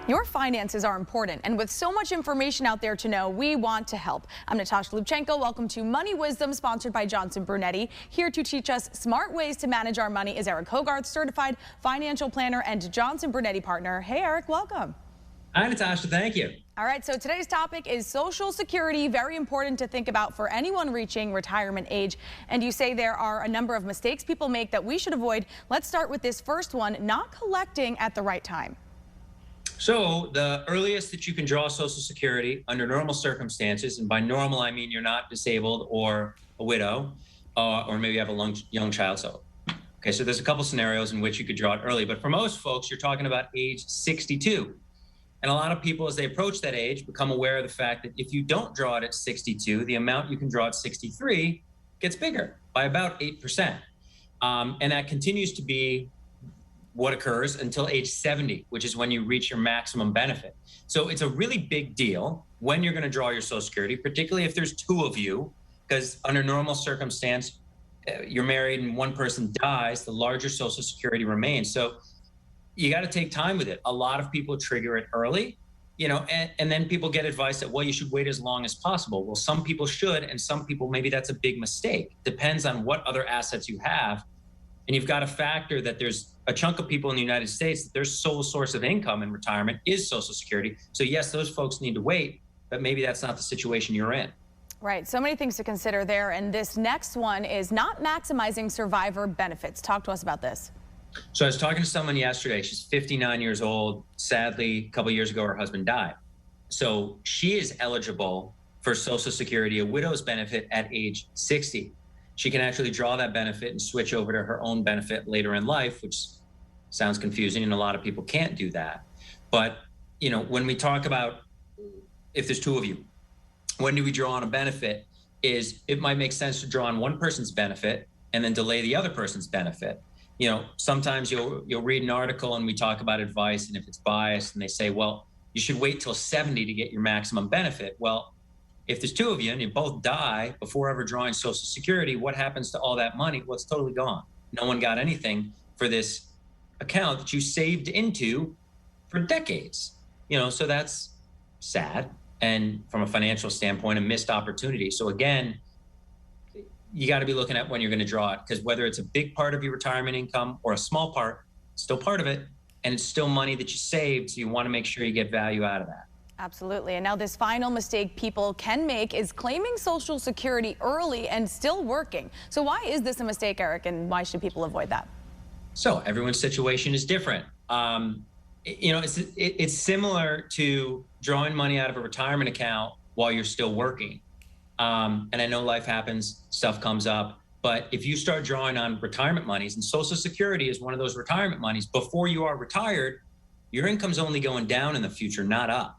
Your finances are important, and with so much information out there to know, we want to help. I'm Natasha Lubchenko. Welcome to Money Wisdom, sponsored by Johnson Brunetti. Here to teach us smart ways to manage our money is Eric Hogarth, certified financial planner and Johnson Brunetti partner. Hey, Eric, welcome. Hi, Natasha. Thank you. All right, so today's topic is Social Security, very important to think about for anyone reaching retirement age. And you say there are a number of mistakes people make that we should avoid. Let's start with this first one, not collecting at the right time. So the earliest that you can draw Social Security under normal circumstances, and by normal I mean you're not disabled or a widow, or maybe you have a young child. So there's a couple scenarios in which you could draw it early, but for most folks, you're talking about age 62. And a lot of people, as they approach that age, become aware of the fact that if you don't draw it at 62, the amount you can draw at 63 gets bigger by about 8%. And that continues to be what occurs until age 70, which is when you reach your maximum benefit. So it's a really big deal when you're going to draw your Social Security, particularly if there's two of you, because under normal circumstance, you're married and one person dies, the larger Social Security remains. So you got to take time with it. A lot of people trigger it early, and then people get advice that, well, you should wait as long as possible. Well, some people should, and some people, maybe that's a big mistake. Depends on what other assets you have. And you've got to factor that there's a chunk of people in the United States that their sole source of income in retirement is Social Security. So yes, those folks need to wait, but maybe that's not the situation you're in. Right. So many things to consider there. And this next one is not maximizing survivor benefits. Talk to us about this. So I was talking to someone yesterday. She's 59 years old. Sadly, a couple of years ago, her husband died. So she is eligible for Social Security, a widow's benefit at age 60. She can actually draw that benefit and switch over to her own benefit later in life, which sounds confusing, and a lot of people can't do that. But, when we talk about if there's two of you, when do we draw on a benefit, is it might make sense to draw on one person's benefit and then delay the other person's benefit. Sometimes you'll read an article and we talk about advice, and if it's biased and they say, well, you should wait till 70 to get your maximum benefit. Well, if there's two of you and you both die before ever drawing Social Security, what happens to all that money? Well, it's totally gone. No one got anything for this account that you saved into for decades. So that's sad. And from a financial standpoint, a missed opportunity. So again, you got to be looking at when you're going to draw it, because whether it's a big part of your retirement income or a small part, it's still part of it. And it's still money that you saved. So you want to make sure you get value out of that. Absolutely. And now this final mistake people can make is claiming Social Security early and still working. So why is this a mistake, Eric, and why should people avoid that? So everyone's situation is different. It's similar to drawing money out of a retirement account while you're still working. And I know life happens, stuff comes up, but if you start drawing on retirement monies, and Social Security is one of those retirement monies, before you are retired, your income's only going down in the future, not up.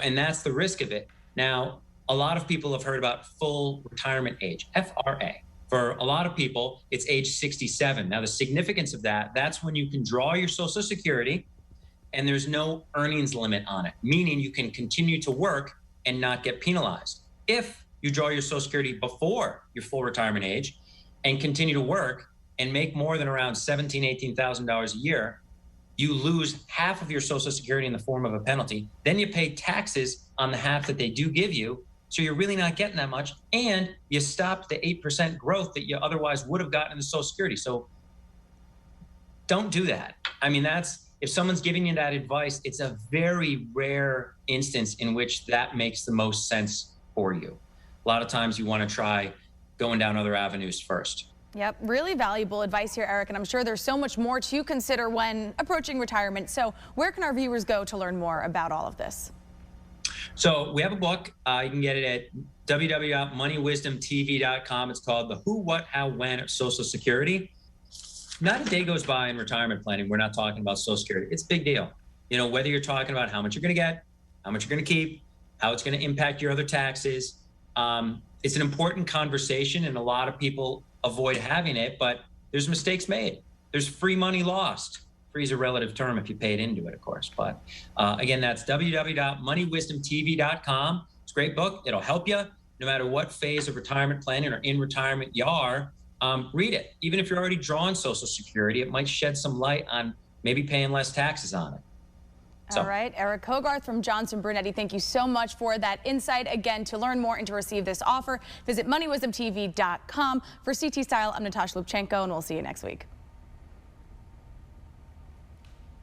And that's the risk of it. Now, a lot of people have heard about full retirement age, FRA. For a lot of people, it's age 67. Now, the significance of that's when you can draw your Social Security and there's no earnings limit on it, meaning you can continue to work and not get penalized. If you draw your Social Security before your full retirement age and continue to work and make more than around $17,000, $18,000 a year, you lose half of your Social Security in the form of a penalty. Then you pay taxes on the half that they do give you. So you're really not getting that much. And you stop the 8% growth that you otherwise would have gotten in the Social Security. So don't do that. I mean, if someone's giving you that advice, it's a very rare instance in which that makes the most sense for you. A lot of times you want to try going down other avenues first. Yep, really valuable advice here, Eric, and I'm sure there's so much more to consider when approaching retirement. So where can our viewers go to learn more about all of this? So we have a book. You can get it at www.moneywisdomtv.com. It's called The Who, What, How, When of Social Security. Not a day goes by in retirement planning we're not talking about Social Security. It's a big deal. Whether you're talking about how much you're going to get, how much you're going to keep, how it's going to impact your other taxes. It's an important conversation, and a lot of people avoid having it, but there's mistakes made. There's free money lost. Free is a relative term if you pay it into it, of course. But again, that's www.moneywisdomtv.com. It's a great book. It'll help you no matter what phase of retirement planning or in retirement you are. Read it. Even if you're already drawing Social Security, it might shed some light on maybe paying less taxes on it. So. All right, Eric Hogarth from Johnson Brunetti, thank you so much for that insight. Again, to learn more and to receive this offer, visit MoneyWisdomTV.com. For CT Style, I'm Natasha Lubchenco, and we'll see you next week.